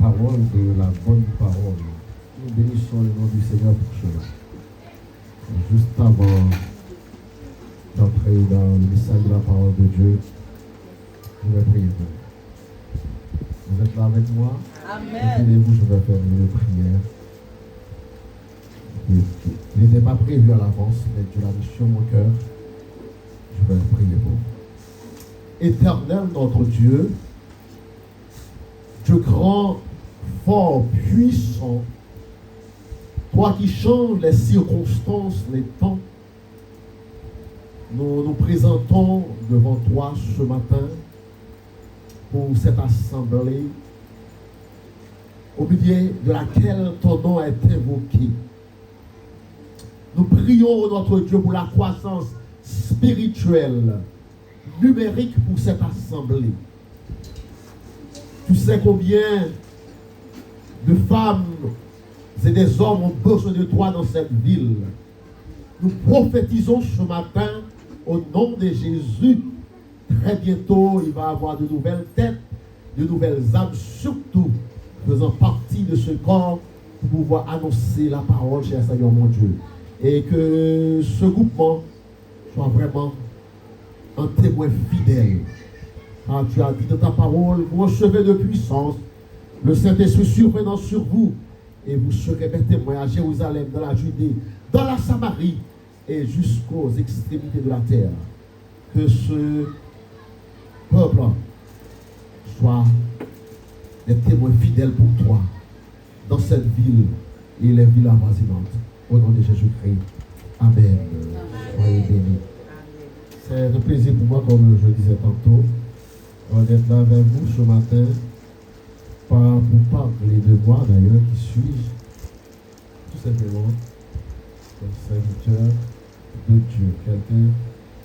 parole de la bonne parole. Nous bénissons le nom du Seigneur pour cela. Juste avant d'entrer dans le message de la parole de Dieu, je vais prier pour vous. Vous êtes là avec moi? Amen. Inclinez-vous, je vais faire une prière. Il n'était pas prévu à l'avance, mais Dieu l'a mis sur mon cœur. Je vais prier pour vous. Éternel notre Dieu, Dieu grand, fort, puissant, toi qui changes les circonstances, les temps, nous nous présentons devant toi ce matin pour cette assemblée au milieu de laquelle ton nom est invoqué. Nous prions notre Dieu pour la croissance spirituelle, numérique pour cette assemblée. Tu sais combien de femmes et des hommes ont besoin de toi dans cette ville. Nous prophétisons ce matin au nom de Jésus. Très bientôt, il va y avoir de nouvelles têtes, de nouvelles âmes, surtout faisant partie de ce corps pour pouvoir annoncer la parole, cher Seigneur mon Dieu. Et que ce groupement soit vraiment un témoin fidèle. Car tu as dit dans ta parole, vous recevez de puissance le Saint-Esprit survenant sur vous, et vous serez mes témoins à Jérusalem, dans la Judée, dans la Samarie, et jusqu'aux extrémités de la terre. Que ce peuple soit des témoins fidèles pour toi, dans cette ville et les villes avoisinantes. Au nom de Jésus-Christ. Amen. Soyez bénis. C'est un plaisir pour moi, comme je disais tantôt, d'être là avec vous ce matin, pas pour parler de moi d'ailleurs, qui suis-je, tout simplement, un serviteur de Dieu, quelqu'un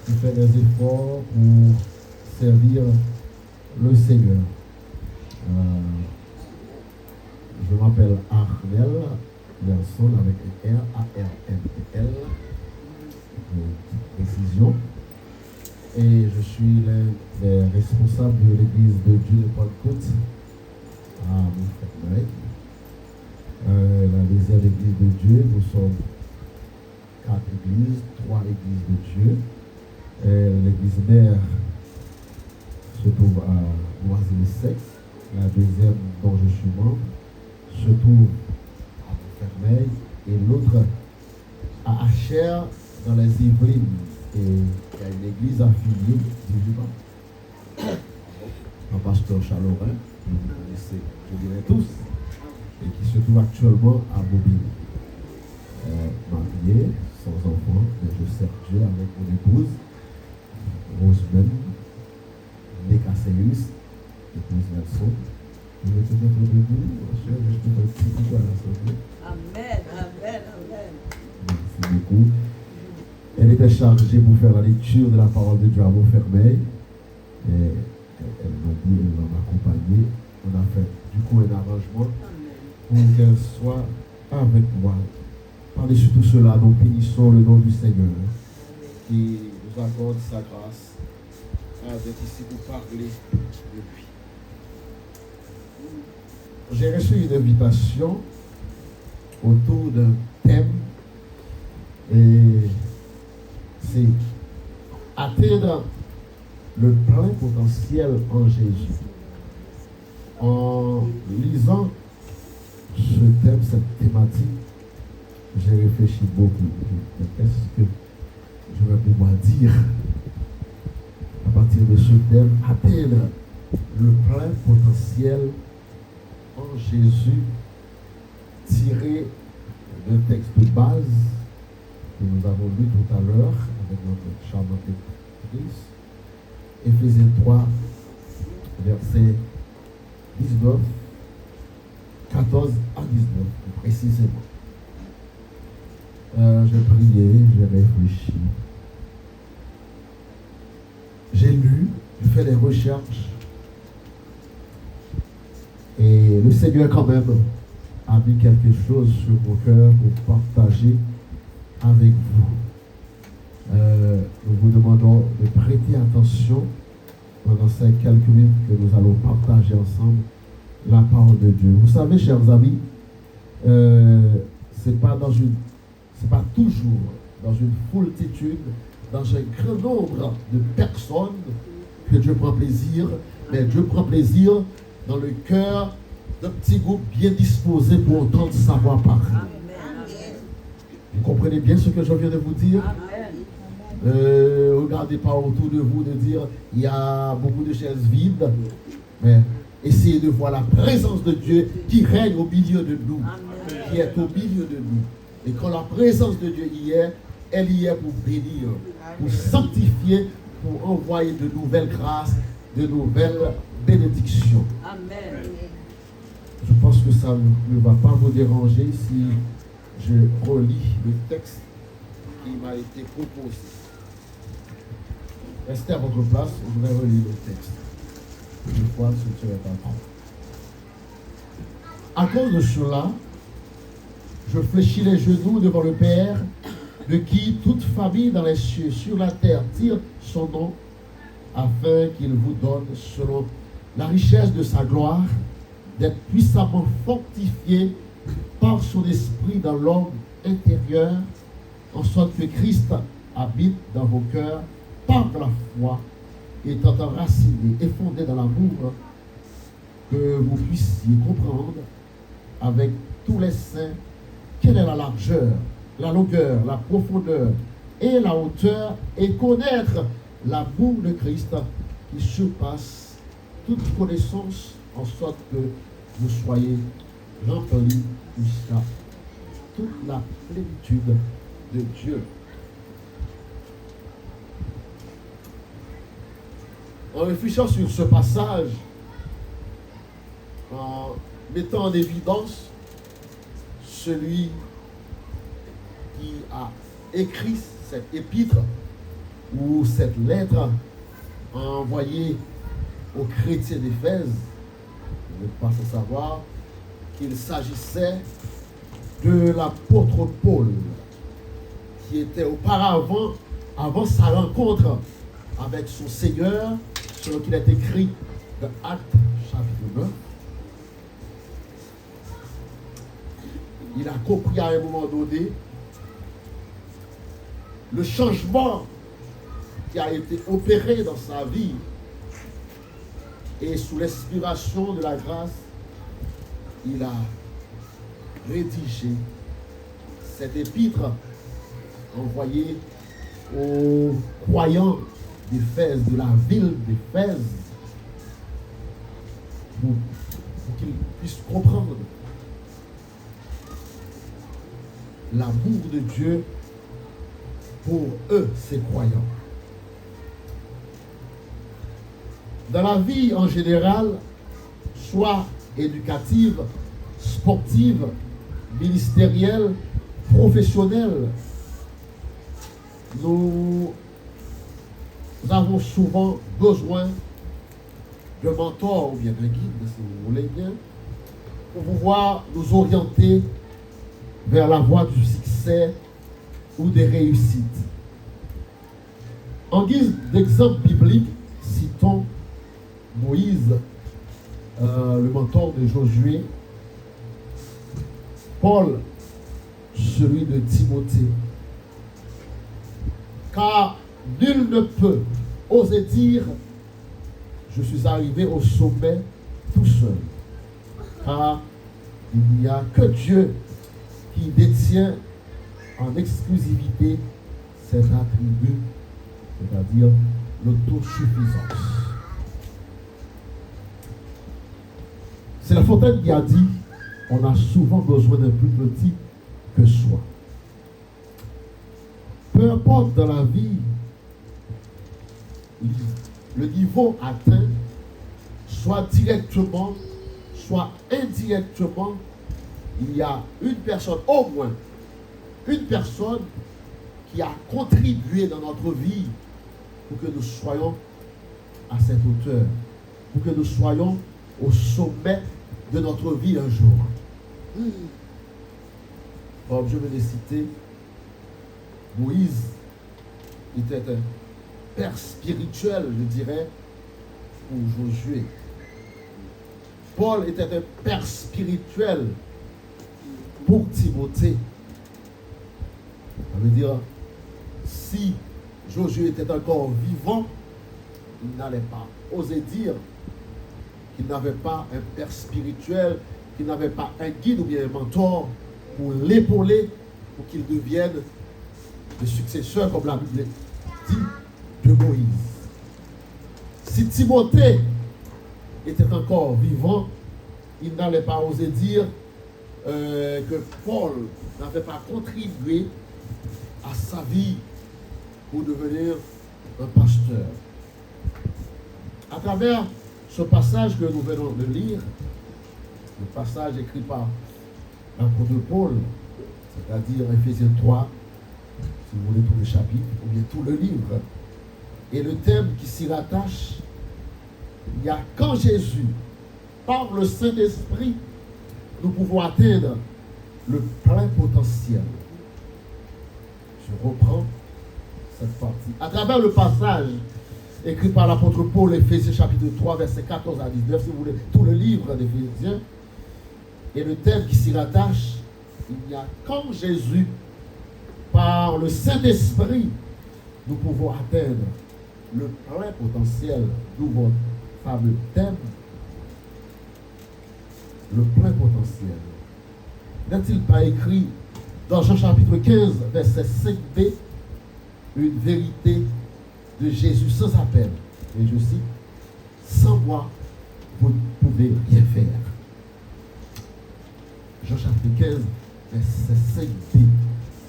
qui fait des efforts pour servir le Seigneur. Je m'appelle Arnel Nelson avec un R, A-R-N-E-L, précision. Et je suis l'un des responsables de l'église de Dieu de Pentecôte à Montfermeil. La deuxième église de Dieu, nous sommes 4 églises, 3 églises de Dieu. L'église mère se trouve à Noisy-le-Sec. La deuxième dont je suis membre se trouve à Montfermeil et l'autre à Achères dans les Yvelines. Et il y a une église affiliée, 18 ans, un pasteur Chalorin, que vous connaissez, je dirais tous, et qui se trouve actuellement à Bobigny. Marié, sans enfant, mais je sers Dieu avec mon épouse, Rosemary, Nécasséus, épouse Nelson. Je vais te mettre debout, je vais te faire un petit coup à la santé. Amen, amen, amen. Merci beaucoup. Elle était chargée pour faire la lecture de la parole de Dieu à Montfermeil. Et elle m'a dit, elle va m'accompagner. On a fait du coup un arrangement pour qu'elle soit avec moi. Par-dessus tout cela, nous bénissons le nom du Seigneur qui nous accorde sa grâce d'être ici pour parler de lui. J'ai reçu une invitation autour d'un thème et c'est atteindre le plein potentiel en Jésus. En lisant ce thème, cette thématique, j'ai réfléchi beaucoup. Qu'est-ce que je vais pouvoir dire à partir de ce thème? Atteindre le plein potentiel en Jésus, tiré d'un texte de base que nous avons lu tout à l'heure avec notre charmante éditrice. Éphésiens 3, versets 19, 14 à 19, plus précisément. J'ai prié, j'ai réfléchi. J'ai lu, j'ai fait des recherches. Et le Seigneur quand même a mis quelque chose sur mon cœur pour partager avec vous. Nous vous demandons de prêter attention pendant ces quelques minutes que nous allons partager ensemble la parole de Dieu. Vous savez, chers amis, c'est pas toujours dans une foultitude, dans un grand nombre de personnes que Dieu prend plaisir, mais Dieu prend plaisir dans le cœur d'un petit groupe bien disposé pour entendre sa voix parler. Vous comprenez bien ce que je viens de vous dire? Regardez pas autour de vous de dire il y a beaucoup de chaises vides, mais essayez de voir la présence de Dieu qui règne au milieu de nous, qui est au milieu de nous. Et quand la présence de Dieu y est, elle y est pour bénir, pour sanctifier, pour envoyer de nouvelles grâces, de nouvelles bénédictions. Amen. Je pense que ça ne va pas vous déranger si je relis le texte qui m'a été proposé. Restez à votre place, je vais relire le texte. Une fois, ce serait pas trop. À cause de cela, je fléchis les genoux devant le Père, de qui toute famille dans les cieux, sur la terre, tire son nom, afin qu'il vous donne, selon la richesse de sa gloire, d'être puissamment fortifié par son esprit dans l'homme intérieur, en sorte que Christ habite dans vos cœurs par la foi, étant enraciné et fondé dans l'amour, que vous puissiez comprendre avec tous les saints quelle est la largeur, la longueur, la profondeur et la hauteur, et connaître l'amour de Christ qui surpasse toute connaissance, en sorte que vous soyez remplis jusqu'à toute la plénitude de Dieu. En réfléchissant sur ce passage, en mettant en évidence celui qui a écrit cette épître ou cette lettre envoyée aux chrétiens d'Éphèse, vous n'êtes pas sans savoir qu'il s'agissait de l'apôtre Paul, qui était auparavant, avant sa rencontre avec son Seigneur, selon qu'il est écrit dans Actes chapitre 9. Il a compris à un moment donné le changement qui a été opéré dans sa vie, et sous l'inspiration de la grâce, il a rédigé cette épître envoyée aux croyants d'Éphèse, de la ville d'Éphèse, pour qu'ils puissent comprendre l'amour de Dieu pour eux, ces croyants. Dans la vie en général, soit éducative, sportive, ministérielle, professionnelle, nous avons souvent besoin de mentors ou bien de guides, si vous voulez bien, pour pouvoir nous orienter vers la voie du succès ou des réussites. En guise d'exemple biblique, citons Moïse, le mentor de Josué, Paul, celui de Timothée. Car nul ne peut oser dire « Je suis arrivé au sommet tout seul », car il n'y a que Dieu qui détient en exclusivité cet attribut, c'est-à-dire l'autosuffisance. C'est La Fontaine qui a dit « On a souvent besoin d'un plus petit que soi ». Peu importe dans la vie le niveau atteint, soit directement, soit indirectement, il y a une personne, au moins, une personne qui a contribué dans notre vie pour que nous soyons à cette hauteur, pour que nous soyons au sommet de notre vie un jour. Comme je venais citer, Moïse était un père spirituel, je dirais, pour Josué. Paul était un père spirituel pour Timothée. Ça veut dire, si Josué était encore vivant, il n'allait pas oser dire qu'il n'avait pas un père spirituel, qu'il n'avait pas un guide ou bien un mentor pour l'épauler, pour qu'il devienne le successeur, comme la Bible dit, de Moïse. Si Timothée était encore vivant, il n'allait pas oser dire que Paul n'avait pas contribué à sa vie pour devenir un pasteur. À travers ce passage que nous venons de lire, le passage écrit par l'apôtre Paul, c'est-à-dire Éphésiens 3, si vous voulez tout le chapitre, ou bien tout le livre, et le thème qui s'y rattache, il y a quand Jésus, par le Saint-Esprit, nous pouvons atteindre le plein potentiel. Je reprends cette partie. À travers le passage écrit par l'apôtre Paul, Éphésiens chapitre 3, versets 14 à 19, si vous voulez, tout le livre d'Éphésiens, et le thème qui s'y rattache, il y a quand Jésus, par le Saint-Esprit, nous pouvons atteindre le plein potentiel, d'où votre fameux thème, le plein potentiel. N'est-il pas écrit dans Jean chapitre 15, verset 5b, une vérité de Jésus sans appel? Et je cite, sans moi, vous ne pouvez rien faire. Jean chapitre 15, verset 5b.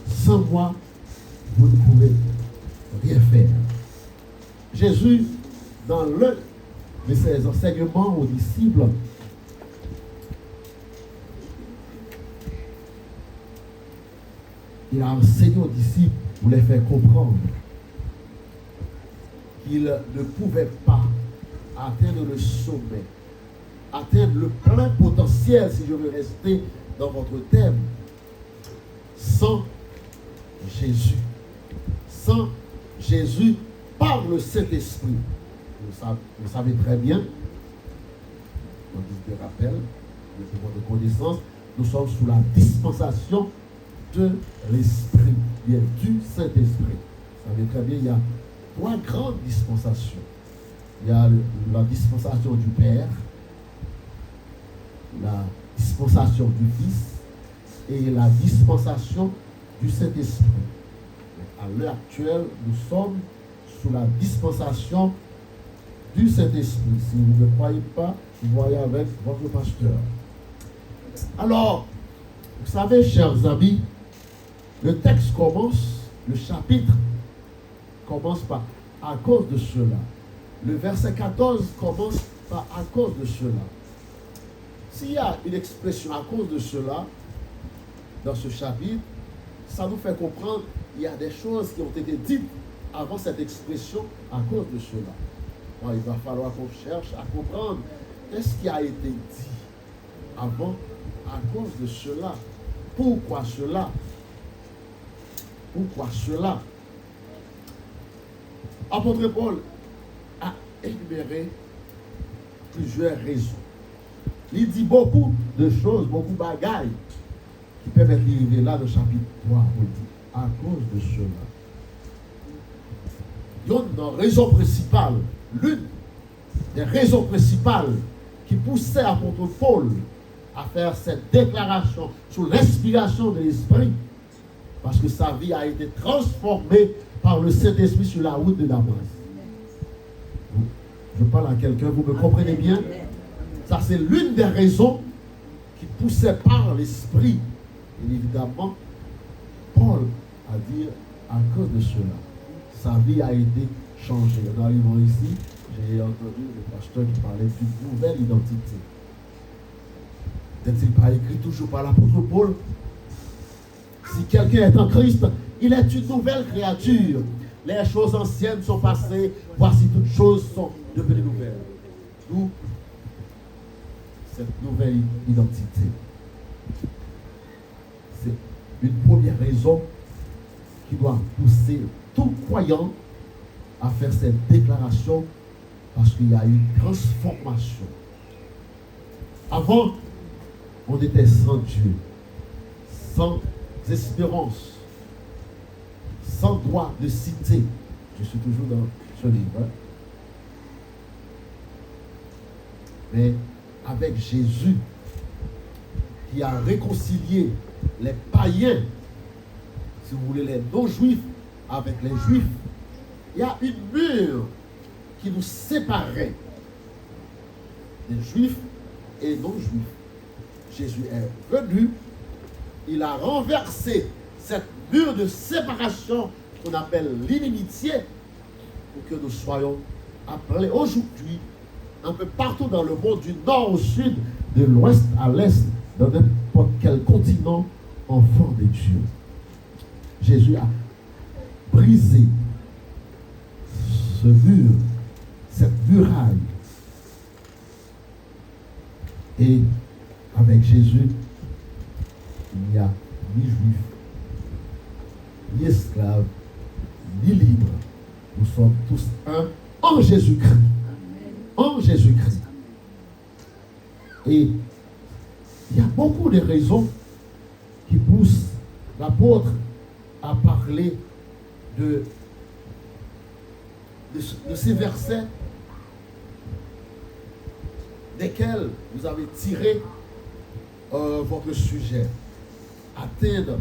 Sans moi, vous ne pouvez rien faire. Jésus, dans l'un de ses enseignements aux disciples, il a enseigné aux disciples pour les faire comprendre qu'ils ne pouvaient pas atteindre le sommet, atteindre le plein potentiel, si je veux rester dans votre thème, sans Jésus. Sans Jésus par le Saint-Esprit. Vous savez très bien, on dit de rappel, le pouvoir de connaissance, nous sommes sous la dispensation de l'Esprit, bien du Saint-Esprit. Vous savez très bien, il y a trois grandes dispensations. Il y a la dispensation du Père, la dispensation du Fils et la dispensation du Saint-Esprit. À l'heure actuelle, nous sommes sous la dispensation du Saint-Esprit. Si vous ne croyez pas, vous voyez avec votre pasteur. Alors, vous savez, chers amis, le texte commence, le chapitre commence par « à cause de cela ». Le verset 14 commence par « à cause de cela ». S'il y a une expression « à cause de cela » dans ce chapitre, ça nous fait comprendre qu'il y a des choses qui ont été dites avant cette expression « à cause de cela ». Bon, il va falloir qu'on cherche à comprendre qu'est-ce qui a été dit avant « à cause de cela ». Pourquoi cela? Pourquoi cela? Apôtre Paul a énuméré plusieurs raisons. Il dit beaucoup de choses, beaucoup de bagailles qui peuvent être livrées là dans le chapitre 3. On dit, à cause de cela. Il y a une raison principale, l'une des raisons principales qui poussait apôtre Paul à faire cette déclaration sous l'inspiration de l'Esprit, parce que sa vie a été transformée par le Saint-Esprit sur la route de Damas. Je parle à quelqu'un, vous me comprenez bien? Ça, c'est l'une des raisons qui poussait par l'Esprit. Et évidemment, Paul a dit à cause de cela, sa vie a été changée. En arrivant ici, j'ai entendu le pasteur qui parlait d'une nouvelle identité. N'est-il pas écrit toujours par l'apôtre Paul? Si quelqu'un est en Christ, il est une nouvelle créature. Les choses anciennes sont passées, voici toutes choses sont devenues nouvelles. D'où cette nouvelle identité. C'est une première raison qui doit pousser tout croyant à faire cette déclaration, parce qu'il y a une transformation. Avant, on était sans Dieu, sans espérance, sans droit de cité. Je suis toujours dans ce livre. Hein? Mais avec Jésus, qui a réconcilié les païens, si vous voulez, les non-juifs avec les juifs, il y a une mur qui nous séparait des juifs et non-juifs. Jésus est venu, il a renversé cette mur de séparation qu'on appelle l'inimitié pour que nous soyons appelés aujourd'hui un peu partout dans le monde, du nord au sud, de l'ouest à l'est, dans n'importe quel continent, enfant de Dieu. Jésus a brisé ce mur, cette muraille. Et avec Jésus, il n'y a ni juif, ni esclave, ni libre. Nous sommes tous un en Jésus-Christ. En Jésus-Christ. Et il y a beaucoup de raisons qui poussent l'apôtre à parler de ces versets desquels vous avez tiré votre sujet. Atteindre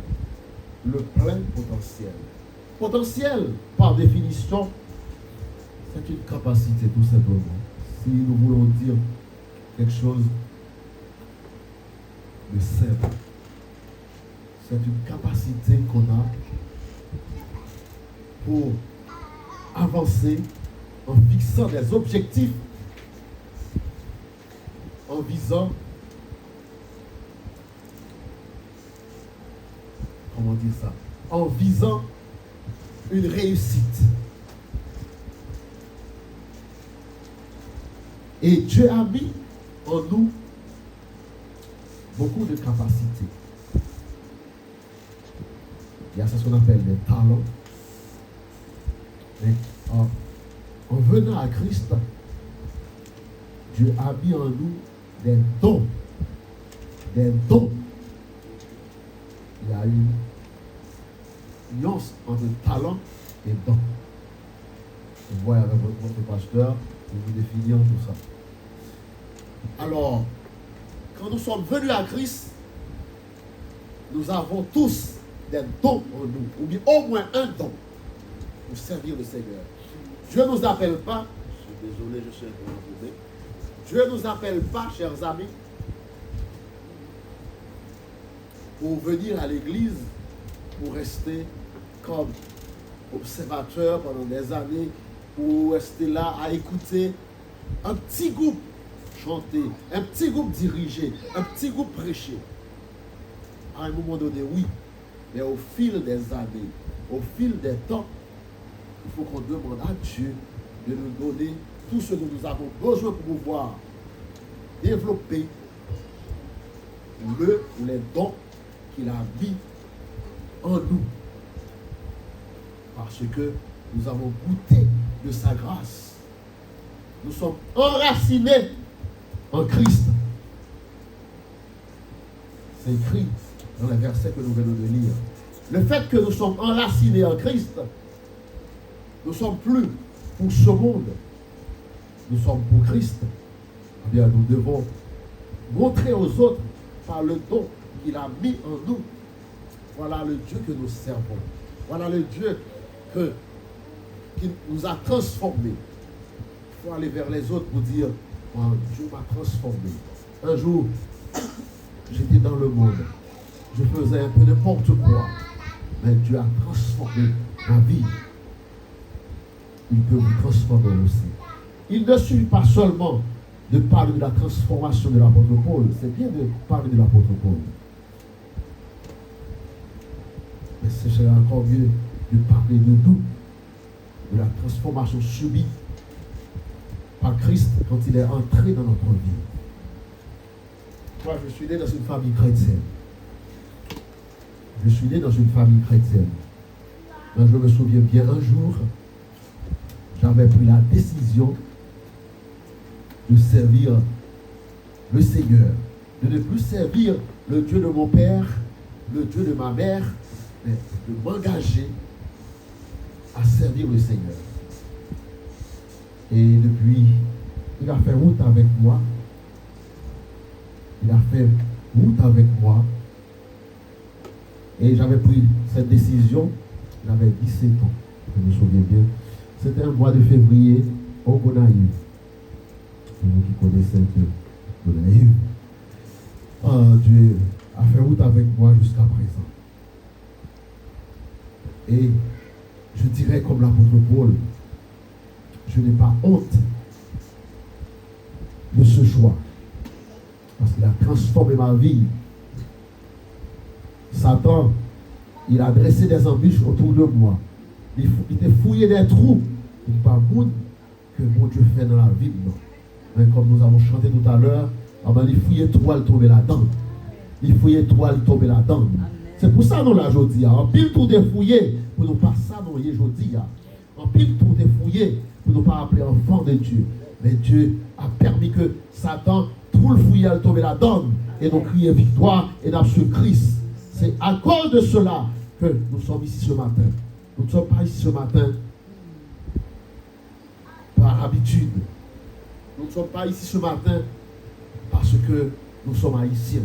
le plein potentiel. Potentiel, par définition, c'est une capacité tout simplement. Si nous voulons dire quelque chose de simple, c'est une capacité qu'on a pour avancer en fixant des objectifs, en visant, comment dire ça, en visant une réussite. Et Dieu a mis en nous beaucoup de capacités. Il y a ce qu'on appelle des talents. Mais en venant à Christ, Dieu a mis en nous des dons. Des dons. Il y a une nuance entre talent et don. Vous voyez avec votre pasteur, vous définir tout ça. Alors, quand nous sommes venus à Christ, nous avons tous des dons en nous, ou bien au moins un don pour servir le Seigneur. Dieu ne nous appelle pas, je suis désolé, je suis un peu entouré. Dieu ne nous appelle pas, chers amis, pour venir à l'église, pour rester comme observateur pendant des années, pour rester là à écouter un petit groupe chanter, un petit groupe diriger, un petit groupe prêcher. À un moment donné, oui, mais au fil des années, au fil des temps, il faut qu'on demande à Dieu de nous donner tout ce dont nous avons besoin pour pouvoir développer le ou les dons qu'il a mis en nous. Parce que nous avons goûté de sa grâce. Nous sommes enracinés en Christ. C'est écrit dans les versets que nous venons de lire. Le fait que nous sommes enracinés en Christ, nous ne sommes plus pour ce monde. Nous sommes pour Christ. Eh bien, nous devons montrer aux autres par le don qu'il a mis en nous. Voilà le Dieu que nous servons. Voilà le Dieu qui nous a transformés. Il faut aller vers les autres pour dire, oh, Dieu m'a transformé. Un jour, j'étais dans le monde. Je faisais un peu n'importe quoi. Mais Dieu a transformé ma vie. Il peut vous transformer aussi. Il ne suffit pas seulement de parler de la transformation de l'apôtre Paul. C'est bien de parler de l'apôtre Paul. Mais ce serait encore mieux de parler de nous, de la transformation subie par Christ quand il est entré dans notre vie. Moi, je suis né dans une famille chrétienne. Je suis né dans une famille chrétienne. Mais je me souviens bien, un jour, j'avais pris la décision de servir le Seigneur, de ne plus servir le Dieu de mon père, le Dieu de ma mère, mais de m'engager à servir le Seigneur. Et depuis, il a fait route avec moi. Il a fait route avec moi. Et j'avais pris cette décision, j'avais 17 ans, je me souviens bien. C'était un mois de février au Gonaïve. Pour vous qui connaissez un peu Gonaïve. Dieu a fait route avec moi jusqu'à présent. Et je dirais comme l'apôtre Paul, je n'ai pas honte de ce choix. Parce qu'il a transformé ma vie. Satan, il a dressé des embûches autour de moi. Il t'a fouillé des trous. Il n'est pas bon que mon Dieu fait dans la vie. Non. Mais comme nous avons chanté tout à l'heure, il fouillait trop, il tombait là-dedans. Il fouillait trop, il tombait là-dedans. C'est pour ça nous là aujourd'hui. En pile tout est fouillé pour nous pas ça nous aujourd'hui. En pile tout est fouillé pour nous pas appeler enfant de Dieu. Mais Dieu a permis que Satan, tout le fouillé, il tombait là-dedans. Et nous crions victoire et nous sur Christ. C'est à cause de cela que nous sommes ici ce matin. Nous ne sommes pas ici ce matin par habitude. Nous ne sommes pas ici ce matin parce que nous sommes haïtiens.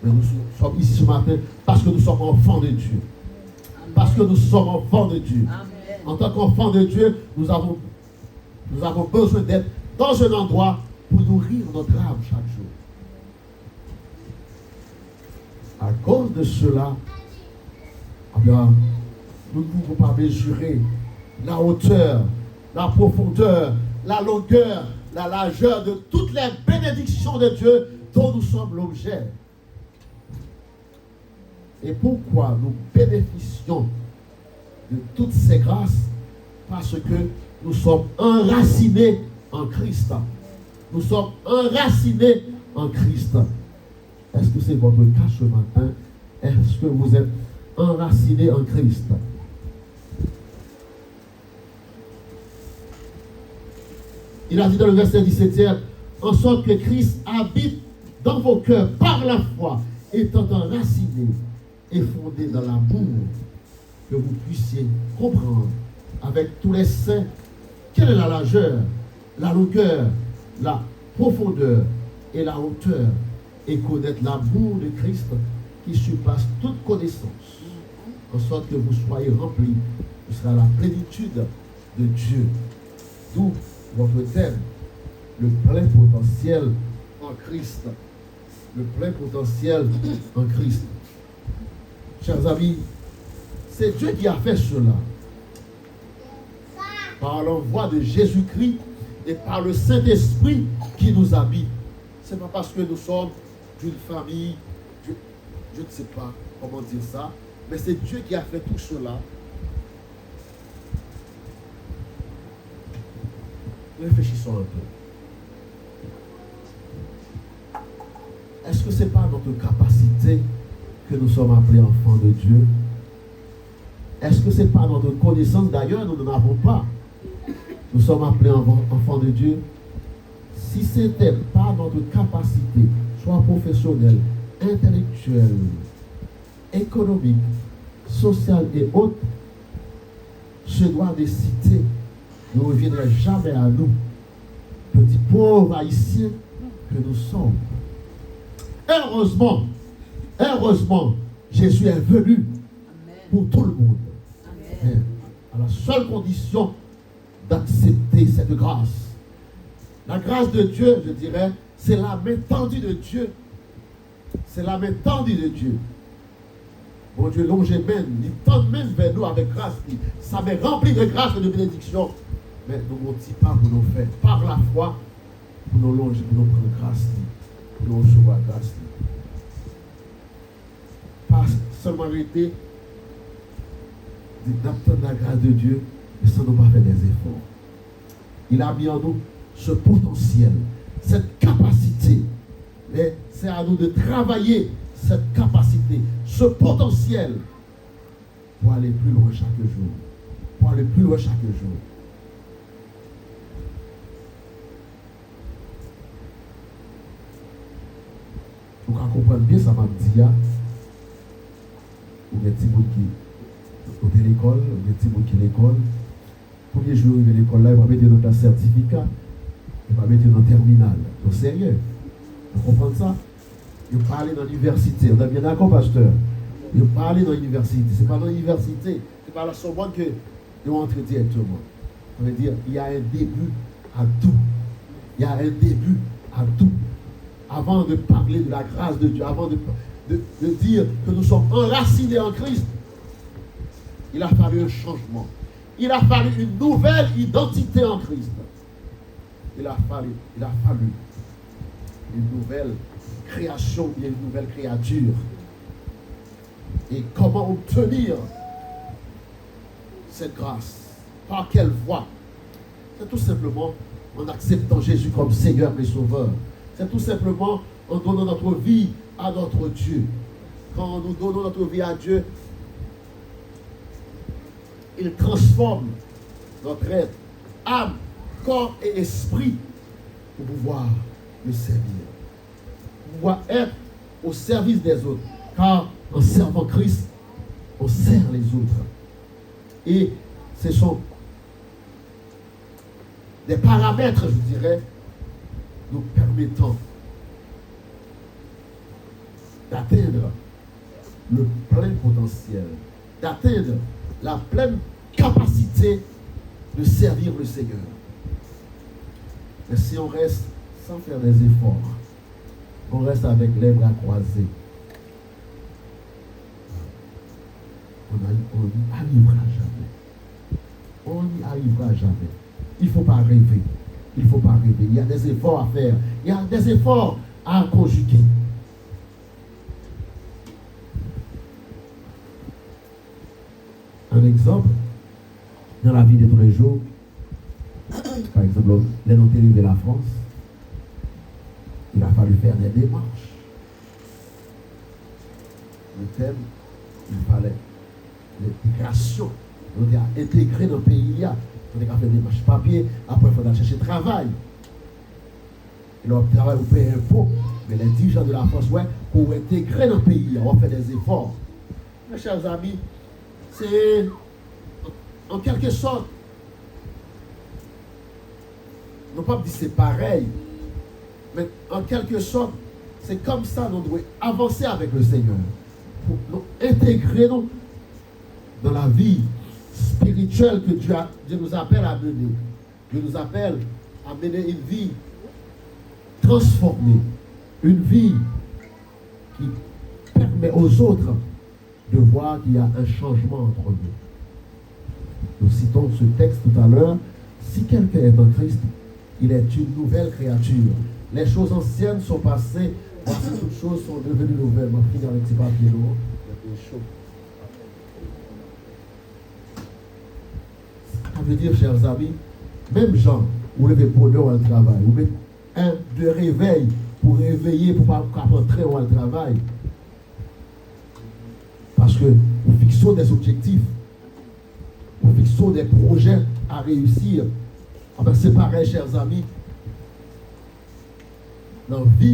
Mais nous sommes ici ce matin parce que nous sommes enfants de Dieu. Parce que nous sommes enfants de Dieu. Amen. En tant qu'enfants de Dieu, nous avons besoin d'être dans un endroit pour nourrir notre âme chaque jour. À cause de cela, nous ne pouvons pas mesurer la hauteur, la profondeur, la longueur, la largeur de toutes les bénédictions de Dieu dont nous sommes l'objet. Et pourquoi nous bénéficions de toutes ces grâces? Parce que nous sommes enracinés en Christ. Nous sommes enracinés en Christ. Est-ce que c'est votre cas ce matin? Est-ce que vous êtes enracinés en Christ? Il a dit dans le verset 17, en sorte que Christ habite dans vos cœurs par la foi, étant enraciné et fondé dans l'amour, que vous puissiez comprendre avec tous les saints quelle est la largeur, la longueur, la profondeur et la hauteur, et connaître l'amour de Christ qui surpasse toute connaissance, en sorte que vous soyez remplis jusqu'à la plénitude de Dieu. D'où votre thème, le plein potentiel en Christ. Le plein potentiel en Christ. Chers amis, c'est Dieu qui a fait cela. Par l'envoi de Jésus-Christ et par le Saint-Esprit qui nous habite. Ce n'est pas parce que nous sommes d'une famille, je ne sais pas comment dire ça, mais c'est Dieu qui a fait tout cela. Réfléchissons un peu. Est-ce que ce n'est pas notre capacité que nous sommes appelés enfants de Dieu? Est-ce que ce n'est pas notre connaissance? D'ailleurs, nous n'en avons pas. Nous sommes appelés enfants de Dieu. Si ce n'était pas notre capacité, soit professionnelle, intellectuelle, économique, sociale et autres, ce droit de citer ne reviendrait jamais à nous, petits pauvres haïtiens que nous sommes. Heureusement, Jésus est venu pour tout le monde. Amen. À la seule condition d'accepter cette grâce. La grâce de Dieu, je dirais, c'est la main tendue de Dieu. C'est la main tendue de Dieu. Bon Dieu, longe même, il tend même vers nous avec grâce. Ça m'est rempli de grâce et de bénédiction. Mais nous ne dit pas pour nous faire, par la foi, pour nous longer, pour nous prendre grâce, pour nous recevoir grâce. Pas seulement arrêter d'attendre la grâce de Dieu, mais sans nous pas faire des efforts. Il a mis en nous ce potentiel, cette capacité. Mais c'est à nous de travailler cette capacité, ce potentiel, pour aller plus loin chaque jour. Pour aller plus loin chaque jour. Pour qu'on comprenne bien ça m'a dit, ou bien petit monde qui est à l'école, ou bien petit monde qui est à l'école. Premier jour arrivé à l'école là, il va mettre dans un certificat, il va mettre dans un terminal. Donc sérieux. Vous comprenez ça? Il parle dans l'université. On est bien d'accord, pasteur? Il parle dans l'université. Ce n'est pas dans l'université, ce n'est pas à la Sorbonne que ils entrent directement. Ça veut dire il y a un début à tout. Il y a un début à tout. Avant de parler de la grâce de Dieu, avant de dire que nous sommes enracinés en Christ, il a fallu un changement. Il a fallu une nouvelle identité en Christ. Il a fallu une nouvelle création, bien une nouvelle créature. Et comment obtenir cette grâce? Par quelle voie? C'est tout simplement en acceptant Jésus comme Seigneur et Sauveur. C'est tout simplement en donnant notre vie à notre Dieu. Quand nous donnons notre vie à Dieu, il transforme notre être, âme, corps et esprit pour pouvoir le servir. Pour pouvoir être au service des autres. Car en servant Christ, on sert les autres. Et ce sont des paramètres, je dirais, nous permettant d'atteindre le plein potentiel, d'atteindre la pleine capacité de servir le Seigneur. Mais si on reste sans faire des efforts, on reste avec les bras croisés, on n'y arrivera jamais. On n'y arrivera jamais. Il ne faut pas rêver. Il ne faut pas rêver. Il y a des efforts à faire. Il y a des efforts à conjuguer. Un exemple, dans la vie de tous les jours, par exemple, les notaires de la France, il a fallu faire des démarches. Le thème, il fallait l'intégration. On a intégré dans le pays, on a fait des démarches papier, après il faut chercher travail. Et là, on travaille, on paye un impôt, mais les dirigeants de la France, ouais, pour intégrer dans le pays, on fait des efforts. Mes chers amis, c'est en quelque sorte, non pas dire c'est pareil, mais en quelque sorte, c'est comme ça nous devons avancer avec le Seigneur, pour nous intégrer nous dans la vie spirituelle que Dieu nous appelle à mener. Dieu nous appelle à mener une vie transformée, une vie qui permet aux autres de voir qu'il y a un changement entre nous. Nous citons ce texte tout à l'heure. Si quelqu'un est en Christ, il est une nouvelle créature. Les choses anciennes sont passées, voici toutes choses sont devenues nouvelles. Je vais finir avec ces papiers lourds. Ça veut dire, chers amis, même gens, vous levez bonheur au travail, vous mettez un de réveil pour réveiller, pour ne pas rentrer au travail. Parce que nous fixons des objectifs, nous fixons des projets à réussir. Ah ben c'est pareil, chers amis. Dans la vie